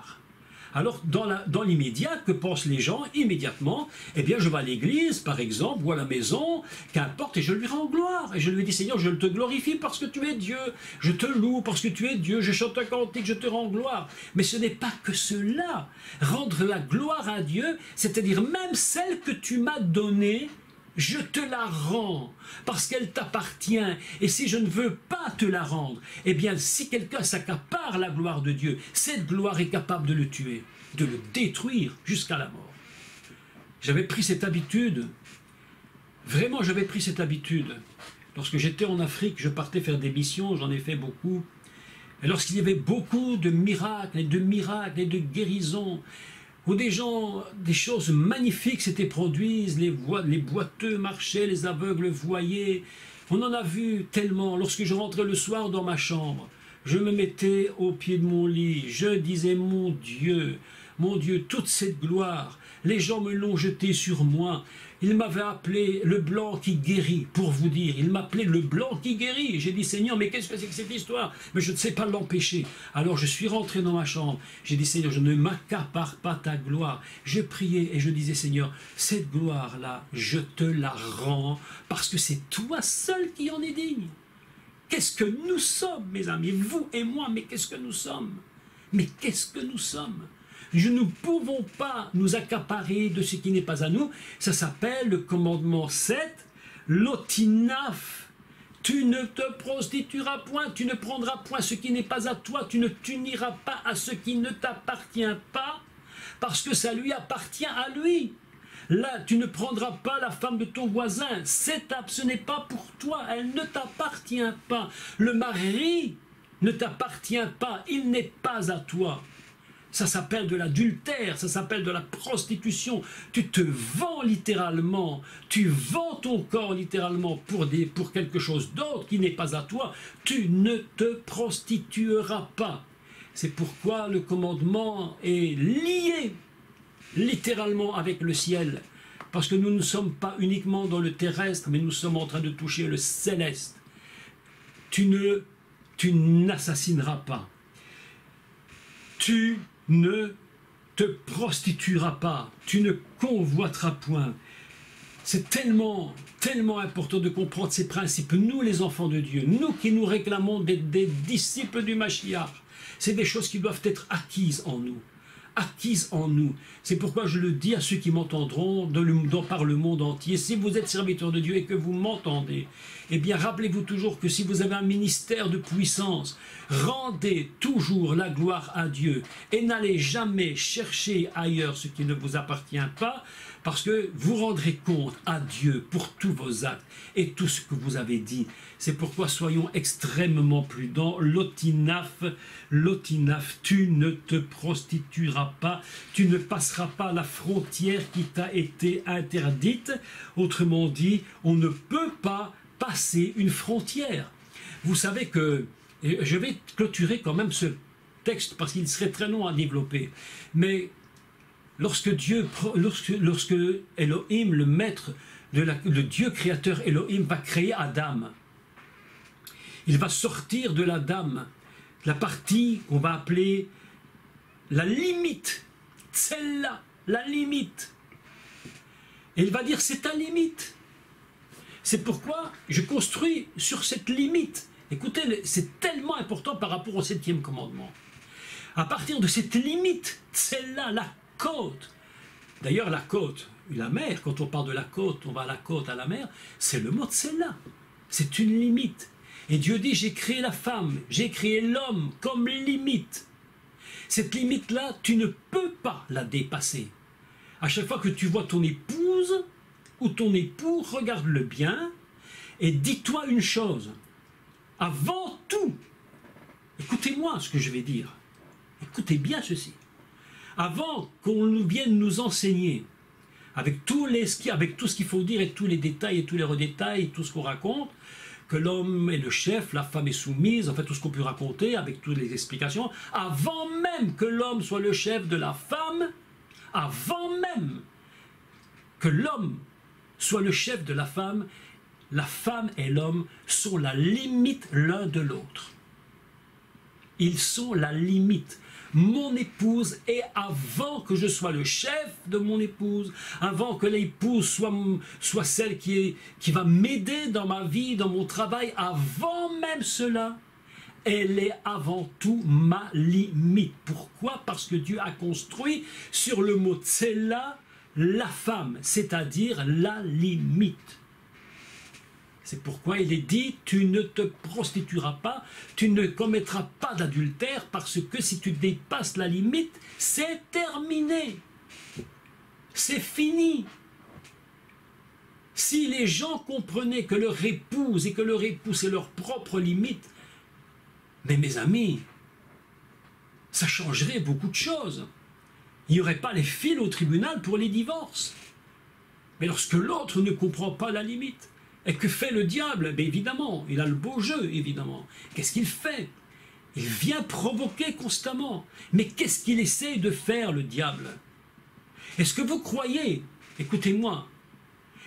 Speaker 1: Alors, dans l'immédiat, que pensent les gens immédiatement? Eh bien, je vais à l'église, par exemple, ou à la maison, qu'importe, et je lui rends gloire. Et je lui dis, Seigneur, je te glorifie parce que tu es Dieu. Je te loue parce que tu es Dieu. Je chante un cantique, je te rends gloire. Mais ce n'est pas que cela. Rendre la gloire à Dieu, c'est-à-dire même celle que tu m'as donnée, je te la rends parce qu'elle t'appartient. Et si je ne veux pas te la rendre, eh bien, si quelqu'un s'accapare la gloire de Dieu, cette gloire est capable de le tuer, de le détruire jusqu'à la mort. J'avais pris cette habitude, vraiment j'avais pris cette habitude. Lorsque j'étais en Afrique, je partais faire des missions, j'en ai fait beaucoup. Et lorsqu'il y avait beaucoup de miracles et de guérisons, où des choses magnifiques s'étaient produites, les boiteux marchaient, les aveugles voyaient. On en a vu tellement. Lorsque je rentrais le soir dans ma chambre, je me mettais au pied de mon lit, je disais, mon Dieu, mon Dieu, toute cette gloire, les gens me l'ont jeté sur moi. Il m'avait appelé le blanc qui guérit, pour vous dire. Il m'appelait le blanc qui guérit. J'ai dit, Seigneur, mais qu'est-ce que c'est que cette histoire? Mais je ne sais pas l'empêcher. Alors je suis rentré dans ma chambre. J'ai dit, Seigneur, je ne m'accapare pas ta gloire. Je priais et je disais, Seigneur, cette gloire-là, je te la rends, parce que c'est toi seul qui en est digne. Qu'est-ce que nous sommes, mes amis, vous et moi, mais qu'est-ce que nous sommes? Mais qu'est-ce que nous sommes? Nous ne pouvons pas nous accaparer de ce qui n'est pas à nous. Ça s'appelle le commandement 7, l'otinaf. Tu ne te prostitueras point, tu ne prendras point ce qui n'est pas à toi, tu ne t'uniras pas à ce qui ne t'appartient pas, parce que ça lui appartient à lui. Là, tu ne prendras pas la femme de ton voisin. Cette étape, ce n'est pas pour toi, elle ne t'appartient pas. Le mari ne t'appartient pas, il n'est pas à toi. Ça s'appelle de l'adultère, ça s'appelle de la prostitution. Tu te vends littéralement, tu vends ton corps littéralement pour quelque chose d'autre qui n'est pas à toi. Tu ne te prostitueras pas. C'est pourquoi le commandement est lié littéralement avec le ciel. Parce que nous ne sommes pas uniquement dans le terrestre, mais nous sommes en train de toucher le céleste. Tu n'assassineras pas. Tu ne te prostitueras pas, tu ne convoiteras point. C'est tellement, tellement important de comprendre ces principes. Nous, les enfants de Dieu, nous qui nous réclamons d'être des disciples du Mashiach, c'est des choses qui doivent être acquises en nous. Acquises en nous. C'est pourquoi je le dis à ceux qui m'entendront par le monde entier. Si vous êtes serviteur de Dieu et que vous m'entendez, eh bien rappelez-vous toujours que si vous avez un ministère de puissance, rendez toujours la gloire à Dieu et n'allez jamais chercher ailleurs ce qui ne vous appartient pas, parce que vous rendrez compte à Dieu pour tous vos actes et tout ce que vous avez dit. C'est pourquoi soyons extrêmement prudents. L'otinaf, tu ne te prostitueras pas, tu ne passeras pas la frontière qui t'a été interdite. Autrement dit, on ne peut pas passer une frontière. Vous savez que, et je vais clôturer quand même ce texte parce qu'il serait très long à développer, mais lorsque Elohim, le maître, le Dieu créateur Elohim va créer Adam, il va sortir de l'Adam la partie qu'on va appeler la limite, celle-là, la limite. Et il va dire c'est ta limite. C'est pourquoi je construis sur cette limite. Écoutez, c'est tellement important par rapport au 7e commandement. À partir de cette limite, celle-là, la côte. D'ailleurs, la côte, la mer, quand on parle de la côte, on va à la côte, à la mer, c'est le mot de celle-là. C'est une limite. Et Dieu dit, j'ai créé la femme, j'ai créé l'homme comme limite. Cette limite-là, tu ne peux pas la dépasser. À chaque fois que tu vois ton épouse ou ton époux, regarde-le bien et dis-toi une chose. Avant tout, écoutez-moi ce que je vais dire. Écoutez bien ceci. Avant qu'on vienne nous enseigner, avec tout ce qu'il faut dire et tous les détails et tous les redétails, tout ce qu'on raconte, que l'homme est le chef, la femme est soumise, en fait tout ce qu'on peut raconter avec toutes les explications, avant même que l'homme soit le chef de la femme, avant même que l'homme soit le chef de la femme et l'homme sont la limite l'un de l'autre. Ils sont la limite. Mon épouse est avant que je sois le chef de mon épouse, avant que l'épouse soit celle qui va m'aider dans ma vie, dans mon travail, avant même cela, elle est avant tout ma limite. Pourquoi? Parce que Dieu a construit sur le mot tsela la femme, c'est-à-dire la limite. C'est pourquoi il est dit, tu ne te prostitueras pas, tu ne commettras pas d'adultère, parce que si tu dépasses la limite, c'est terminé. C'est fini. Si les gens comprenaient que leur épouse et que leur époux c'est leur propre limite, mais mes amis, ça changerait beaucoup de choses. Il n'y aurait pas les fils au tribunal pour les divorces. Mais lorsque l'autre ne comprend pas la limite, et que fait le diable? Ben évidemment, il a le beau jeu, évidemment. Qu'est-ce qu'il fait? Il vient provoquer constamment. Mais qu'est-ce qu'il essaie de faire, le diable? Est-ce que vous croyez, écoutez-moi,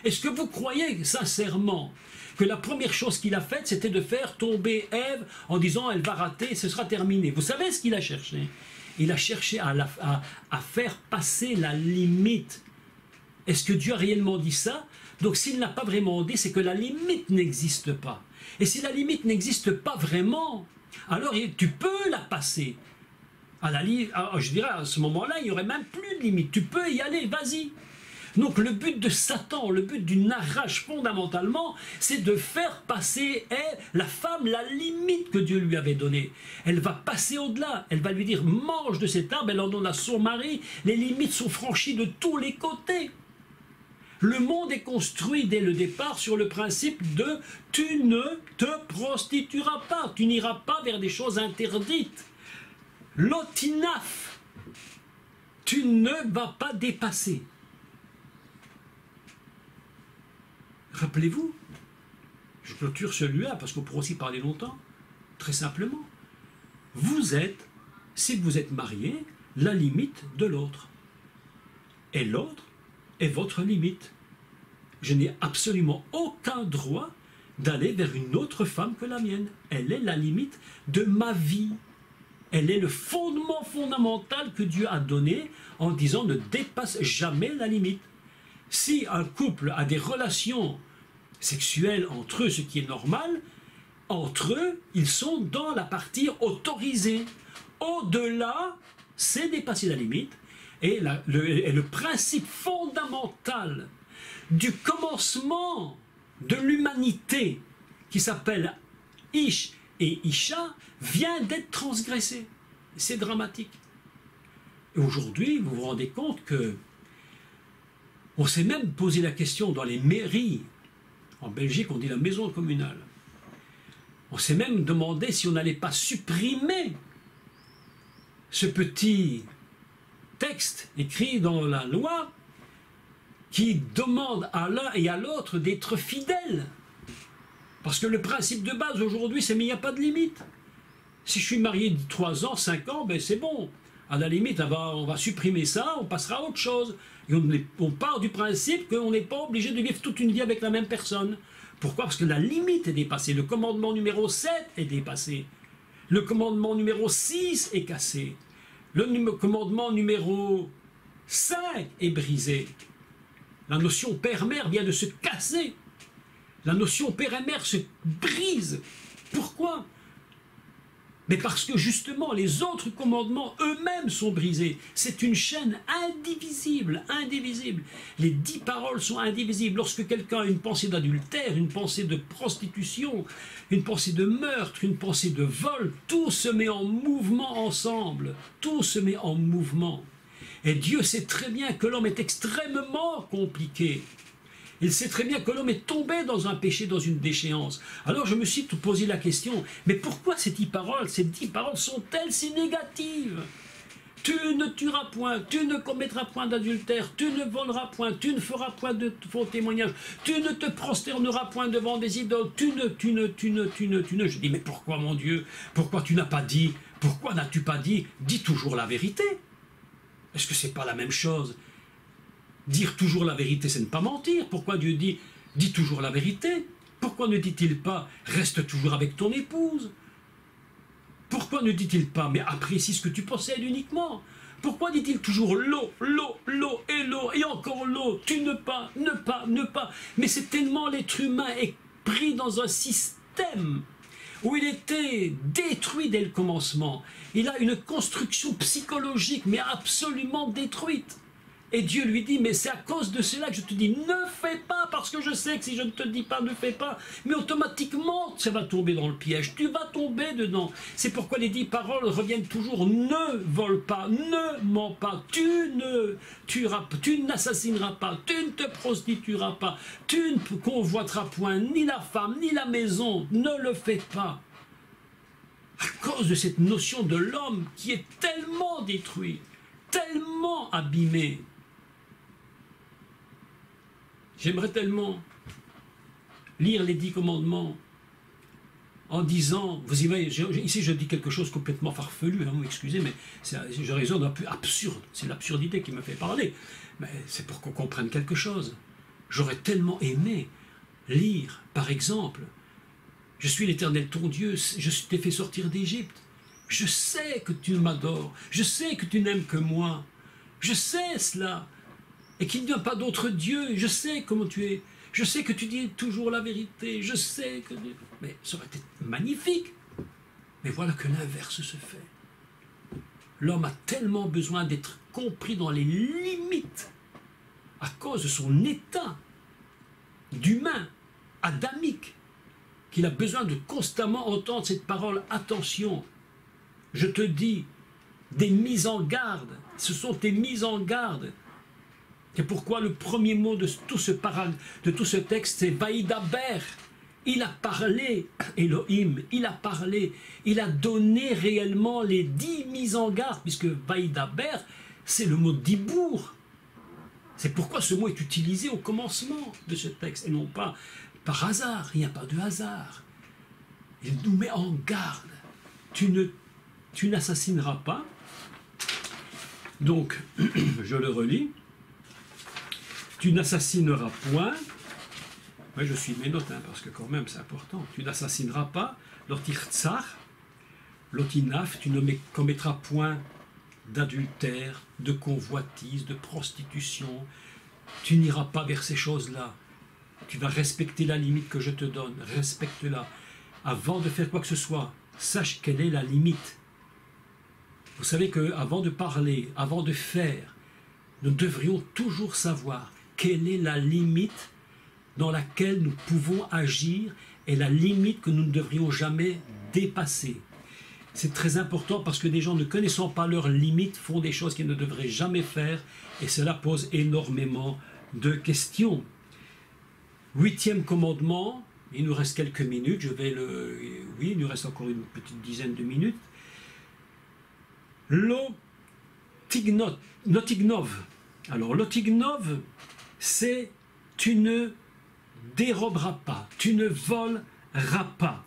Speaker 1: est-ce que vous croyez sincèrement que la première chose qu'il a faite, c'était de faire tomber Ève en disant elle va rater, ce sera terminé? Vous savez ce qu'il a cherché? Il a cherché à faire passer la limite. Est-ce que Dieu a réellement dit ça? Donc s'il n'a pas vraiment dit, c'est que la limite n'existe pas. Et si la limite n'existe pas vraiment, alors tu peux la passer. Je dirais à ce moment-là, il n'y aurait même plus de limite. Tu peux y aller, vas-y. Donc le but de Satan, le but du narrage fondamentalement, c'est de faire passer la femme la limite que Dieu lui avait donnée. Elle va passer au-delà, elle va lui dire mange de cet arbre, elle en donne à son mari, les limites sont franchies de tous les côtés. Le monde est construit dès le départ sur le principe de tu ne te prostitueras pas, tu n'iras pas vers des choses interdites. L'otinaf, tu ne vas pas dépasser. Rappelez-vous, je clôture celui-là parce qu'on pourra aussi parler longtemps, très simplement. Vous êtes, si vous êtes marié, la limite de l'autre. Et l'autre est votre limite. Je n'ai absolument aucun droit d'aller vers une autre femme que la mienne. Elle est la limite de ma vie. Elle est le fondement fondamental que Dieu a donné en disant ne dépasse jamais la limite. Si un couple a des relations sexuelles entre eux, ce qui est normal, entre eux, ils sont dans la partie autorisée. Au-delà, c'est dépasser la limite. Et le principe fondamental du commencement de l'humanité, qui s'appelle Ish et Isha, vient d'être transgressé. C'est dramatique. Et aujourd'hui, vous vous rendez compte que on s'est même posé la question dans les mairies. En Belgique, on dit la maison communale. On s'est même demandé si on n'allait pas supprimer ce petit texte écrit dans la loi qui demande à l'un et à l'autre d'être fidèles. Parce que le principe de base aujourd'hui, c'est mais il n'y a pas de limite. Si je suis marié de 3 ans, 5 ans, ben c'est bon. À la limite, on va supprimer ça, on passera à autre chose. Et on part du principe qu'on n'est pas obligé de vivre toute une vie avec la même personne. Pourquoi? Parce que la limite est dépassée. Le commandement numéro 7 est dépassé. Le commandement numéro 6 est cassé. Le commandement numéro 5 est brisé. La notion père-mère vient de se casser. La notion père et mère se brise. Pourquoi? Mais parce que justement, les autres commandements eux-mêmes sont brisés. C'est une chaîne indivisible, indivisible. Les 10 paroles sont indivisibles. Lorsque quelqu'un a une pensée d'adultère, une pensée de prostitution, une pensée de meurtre, une pensée de vol, tout se met en mouvement ensemble. Tout se met en mouvement. Et Dieu sait très bien que l'homme est extrêmement compliqué. Il sait très bien que l'homme est tombé dans un péché, dans une déchéance. Alors je me suis posé la question, mais pourquoi ces 10 paroles sont-elles si négatives? Tu ne tueras point, tu ne commettras point d'adultère, tu ne voleras point, tu ne feras point de faux témoignages, tu ne te prosterneras point devant des idoles, tu ne. Je dis, mais pourquoi mon Dieu? Pourquoi tu n'as pas dit? Pourquoi n'as-tu pas dit? Dis toujours la vérité. Est-ce que c'est pas la même chose? Dire toujours la vérité, c'est ne pas mentir. Pourquoi Dieu dit « dis toujours la vérité » Pourquoi ne dit-il pas « reste toujours avec ton épouse » Pourquoi ne dit-il pas « mais apprécie ce que tu possèdes uniquement » Pourquoi dit-il toujours l'eau, l'eau, l'eau et l'eau et encore l'eau? Tu ne pas. Mais c'est tellement l'être humain est pris dans un système où il était détruit dès le commencement. Il a une construction psychologique mais absolument détruite. Et Dieu lui dit, mais c'est à cause de cela que je te dis, ne fais pas, parce que je sais que si je ne te dis pas, ne fais pas, mais automatiquement, ça va tomber dans le piège, tu vas tomber dedans. C'est pourquoi les 10 paroles reviennent toujours, ne vole pas, ne mens pas, tu ne tueras, tu n'assassineras pas, tu ne te prostitueras pas, tu ne convoiteras point ni la femme, ni la maison, ne le fais pas. À cause de cette notion de l'homme qui est tellement détruit, tellement abîmé. J'aimerais tellement lire les 10 commandements en disant, vous imaginez, ici je dis quelque chose complètement farfelu, hein, vous m'excusez, mais j'ai raison d'un peu absurde, c'est l'absurdité qui me fait parler, mais c'est pour qu'on comprenne quelque chose. J'aurais tellement aimé lire, par exemple, « Je suis l'Éternel ton Dieu, je t'ai fait sortir d'Égypte, je sais que tu m'adores, je sais que tu n'aimes que moi, je sais cela, et qu'il n'y a pas d'autre Dieu, je sais comment tu es, je sais que tu dis toujours la vérité, je sais que... » Mais ça aurait été magnifique. Mais voilà que l'inverse se fait. L'homme a tellement besoin d'être compris dans les limites à cause de son état d'humain, adamique, qu'il a besoin de constamment entendre cette parole. Attention, je te dis, des mises en garde, ce sont tes mises en garde. C'est pourquoi le premier mot de tout ce texte, c'est Vaïdaber. Il a parlé, Elohim, il a parlé, il a donné réellement les 10 mises en garde, puisque Vaïdaber, c'est le mot dibour. C'est pourquoi ce mot est utilisé au commencement de ce texte, et non pas par hasard, il n'y a pas de hasard. Il nous met en garde. Tu n'assassineras pas. Donc, je le relis. Tu n'assassineras point. Oui, je suis mes notes, hein, parce que quand même c'est important. Tu n'assassineras pas. L'otirtsar, l'otinaf, tu ne commettras point d'adultère, de convoitise, de prostitution. Tu n'iras pas vers ces choses-là. Tu vas respecter la limite que je te donne. Respecte-la. Avant de faire quoi que ce soit, sache quelle est la limite. Vous savez qu'avant de parler, avant de faire, nous devrions toujours savoir quelle est la limite dans laquelle nous pouvons agir et la limite que nous ne devrions jamais dépasser. C'est très important parce que des gens ne connaissant pas leurs limites font des choses qu'ils ne devraient jamais faire et cela pose énormément de questions. 8e commandement, il nous reste quelques minutes, oui, il nous reste encore une petite dizaine de minutes. Lotignov. Alors, lotignov, c'est tu ne déroberas pas, tu ne voleras pas.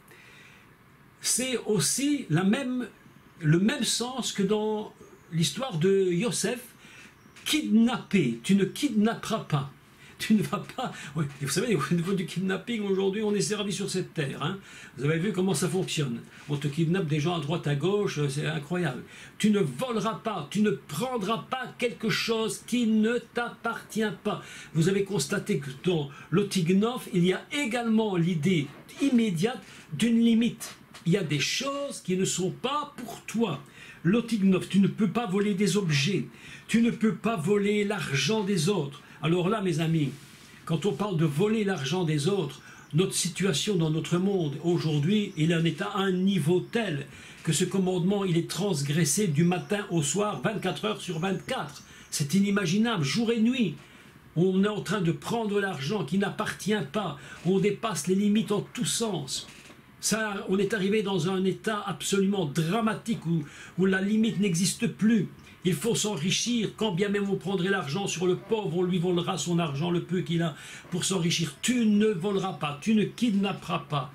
Speaker 1: C'est aussi le même sens que dans l'histoire de Yosef, kidnapper, tu ne kidnapperas pas. Tu ne vas pas... Oui, vous savez, au niveau du kidnapping, aujourd'hui, on est servi sur cette terre. Hein. Vous avez vu comment ça fonctionne. On te kidnappe des gens à droite, à gauche, c'est incroyable. Tu ne voleras pas, tu ne prendras pas quelque chose qui ne t'appartient pas. Vous avez constaté que dans l'Otignov, il y a également l'idée immédiate d'une limite. Il y a des choses qui ne sont pas pour toi. L'Otignov, tu ne peux pas voler des objets. Tu ne peux pas voler l'argent des autres. Alors là, mes amis, quand on parle de voler l'argent des autres, notre situation dans notre monde aujourd'hui, il en est à un niveau tel que ce commandement, il est transgressé du matin au soir, 24 heures sur 24. C'est inimaginable, jour et nuit. On est en train de prendre l'argent qui n'appartient pas. On dépasse les limites en tous sens. Ça, on est arrivé dans un état absolument dramatique où la limite n'existe plus. Il faut s'enrichir, quand bien même on prendrait l'argent sur le pauvre, on lui volera son argent, le peu qu'il a, pour s'enrichir. Tu ne voleras pas, tu ne kidnapperas pas.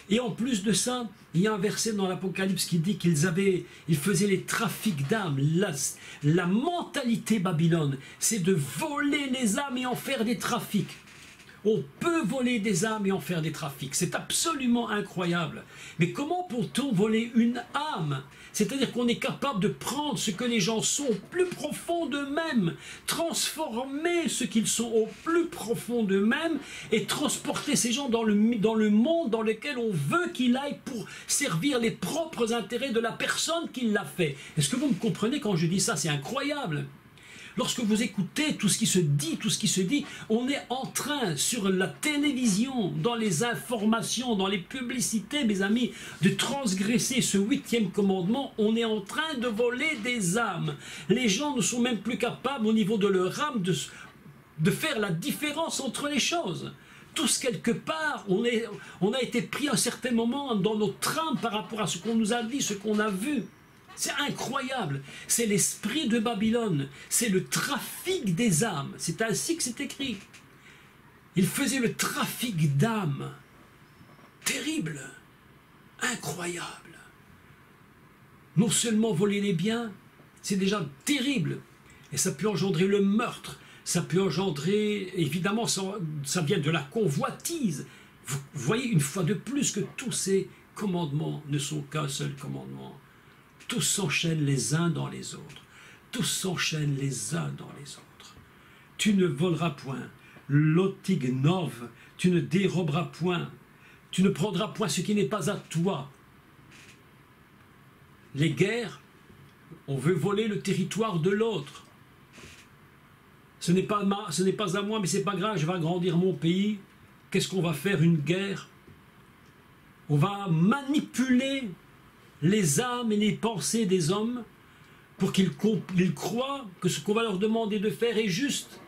Speaker 1: Et en plus de ça, il y a un verset dans l'Apocalypse qui dit qu'ils faisaient les trafics d'âmes. La mentalité Babylone, c'est de voler les âmes et en faire des trafics. On peut voler des âmes et en faire des trafics. C'est absolument incroyable. Mais comment peut-on voler une âme? C'est-à-dire qu'on est capable de prendre ce que les gens sont au plus profond d'eux-mêmes, transformer ce qu'ils sont au plus profond d'eux-mêmes et transporter ces gens dans le monde dans lequel on veut qu'il aille pour servir les propres intérêts de la personne qui l'a fait. Est-ce que vous me comprenez quand je dis ça? C'est incroyable. Lorsque vous écoutez tout ce qui se dit, on est en train, sur la télévision, dans les informations, dans les publicités, mes amis, de transgresser ce 8e commandement. On est en train de voler des âmes. Les gens ne sont même plus capables, au niveau de leur âme, de faire la différence entre les choses. Tous, quelque part, on a été pris à un certain moment dans notre âme par rapport à ce qu'on nous a dit, ce qu'on a vu. C'est incroyable, c'est l'esprit de Babylone, c'est le trafic des âmes, c'est ainsi que c'est écrit. Il faisait le trafic d'âmes, terrible, incroyable. Non seulement voler les biens, c'est déjà terrible, et ça peut engendrer le meurtre, ça peut engendrer, évidemment, ça vient de la convoitise. Vous voyez une fois de plus que tous ces commandements ne sont qu'un seul commandement. Tous s'enchaînent les uns dans les autres. Tous s'enchaînent les uns dans les autres. Tu ne voleras point, lotignov, tu ne déroberas point, tu ne prendras point ce qui n'est pas à toi. Les guerres, on veut voler le territoire de l'autre. Ce n'est pas à moi, mais c'est pas grave, je vais agrandir mon pays. Qu'est-ce qu'on va faire? Une guerre? On va manipuler les âmes et les pensées des hommes pour qu'ils croient que ce qu'on va leur demander de faire est juste.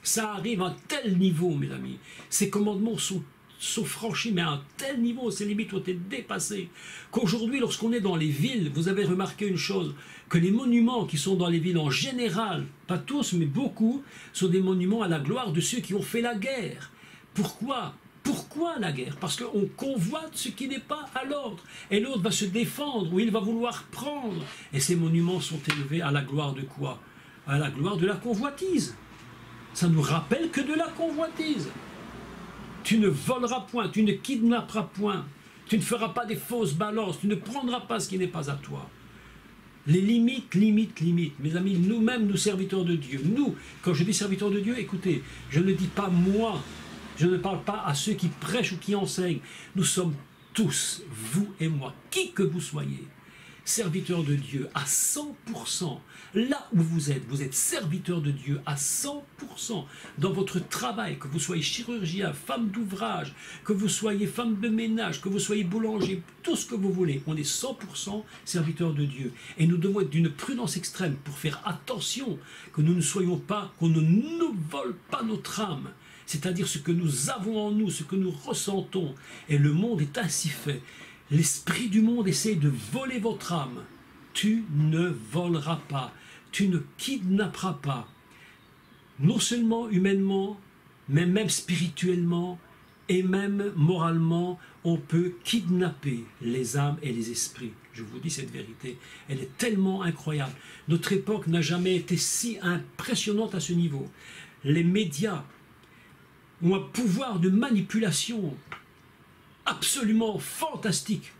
Speaker 1: Ça arrive à un tel niveau, mes amis. Ces commandements sont franchis, mais à un tel niveau, ces limites ont été dépassées, qu'aujourd'hui, lorsqu'on est dans les villes, vous avez remarqué une chose, que les monuments qui sont dans les villes en général, pas tous, mais beaucoup, sont des monuments à la gloire de ceux qui ont fait la guerre. Pourquoi? Pourquoi la guerre? Parce qu'on convoite ce qui n'est pas à l'ordre. Et l'autre va se défendre, ou il va vouloir prendre. Et ces monuments sont élevés à la gloire de quoi? À la gloire de la convoitise. Ça nous rappelle que de la convoitise. Tu ne voleras point, tu ne kidnapperas point, tu ne feras pas des fausses balances, tu ne prendras pas ce qui n'est pas à toi. Les limites, limites, limites. Mes amis, nous-mêmes, nous serviteurs de Dieu, nous, quand je dis serviteurs de Dieu, écoutez, je ne dis pas moi, je ne parle pas à ceux qui prêchent ou qui enseignent. Nous sommes tous, vous et moi, qui que vous soyez, serviteurs de Dieu à 100%. Là où vous êtes serviteur de Dieu à 100% dans votre travail, que vous soyez chirurgien, femme d'ouvrage, que vous soyez femme de ménage, que vous soyez boulanger, tout ce que vous voulez. On est 100% serviteurs de Dieu. Et nous devons être d'une prudence extrême pour faire attention que nous ne soyons pas, qu'on ne nous vole pas notre âme. C'est-à-dire ce que nous avons en nous, ce que nous ressentons. Et le monde est ainsi fait. L'esprit du monde essaie de voler votre âme. Tu ne voleras pas, tu ne kidnapperas pas. Non seulement humainement, mais même spirituellement et même moralement, on peut kidnapper les âmes et les esprits. Je vous dis cette vérité, elle est tellement incroyable. Notre époque n'a jamais été si impressionnante à ce niveau. Les médias ont un pouvoir de manipulation absolument fantastique.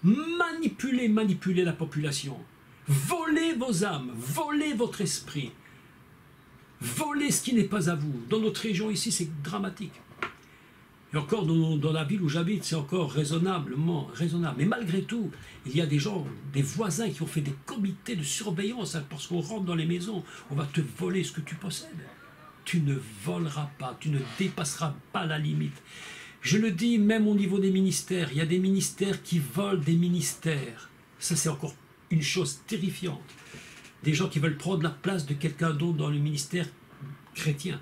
Speaker 1: Manipuler la population. Voler vos âmes, voler votre esprit. Voler ce qui n'est pas à vous. Dans notre région ici, c'est dramatique. Et encore dans la ville où j'habite, c'est encore raisonnablement raisonnable. Mais malgré tout, il y a des gens, des voisins qui ont fait des comités de surveillance parce qu'on rentre dans les maisons, on va te voler ce que tu possèdes. Tu ne voleras pas, tu ne dépasseras pas la limite. Je le dis même au niveau des ministères, il y a des ministères qui volent des ministères. Ça, c'est encore une chose terrifiante. Des gens qui veulent prendre la place de quelqu'un d'autre dans le ministère chrétien.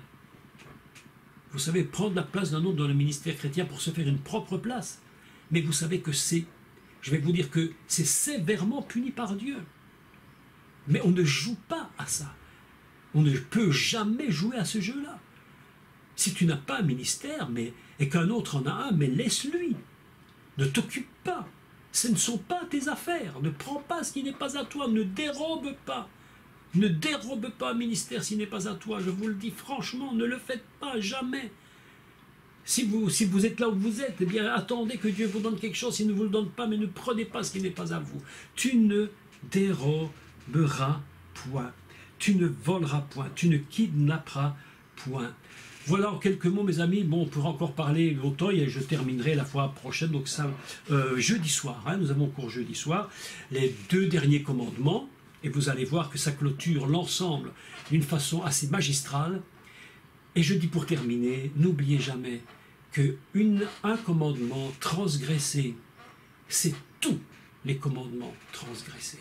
Speaker 1: Vous savez, prendre la place d'un autre dans le ministère chrétien pour se faire une propre place. Mais vous savez que je vais vous dire que c'est sévèrement puni par Dieu. Mais on ne joue pas à ça. On ne peut jamais jouer à ce jeu-là. Si tu n'as pas un ministère, et qu'un autre en a un, mais laisse-lui. Ne t'occupe pas. Ce ne sont pas tes affaires. Ne prends pas ce qui n'est pas à toi. Ne dérobe pas. Ne dérobe pas un ministère s'il n'est pas à toi. Je vous le dis franchement, ne le faites pas, jamais. Si vous êtes là où vous êtes, eh bien attendez que Dieu vous donne quelque chose. S'il ne vous le donne pas, mais ne prenez pas ce qui n'est pas à vous. Tu ne déroberas point. Tu ne voleras point. Tu ne kidnapperas point. Voilà en quelques mots, mes amis. Bon, on pourra encore parler longtemps et je terminerai la fois prochaine. Donc ça, jeudi soir, hein, nous avons cours jeudi soir, les 2 derniers commandements. Et vous allez voir que ça clôture l'ensemble d'une façon assez magistrale. Et je dis pour terminer, n'oubliez jamais qu'un commandement transgressé, c'est tous les commandements transgressés.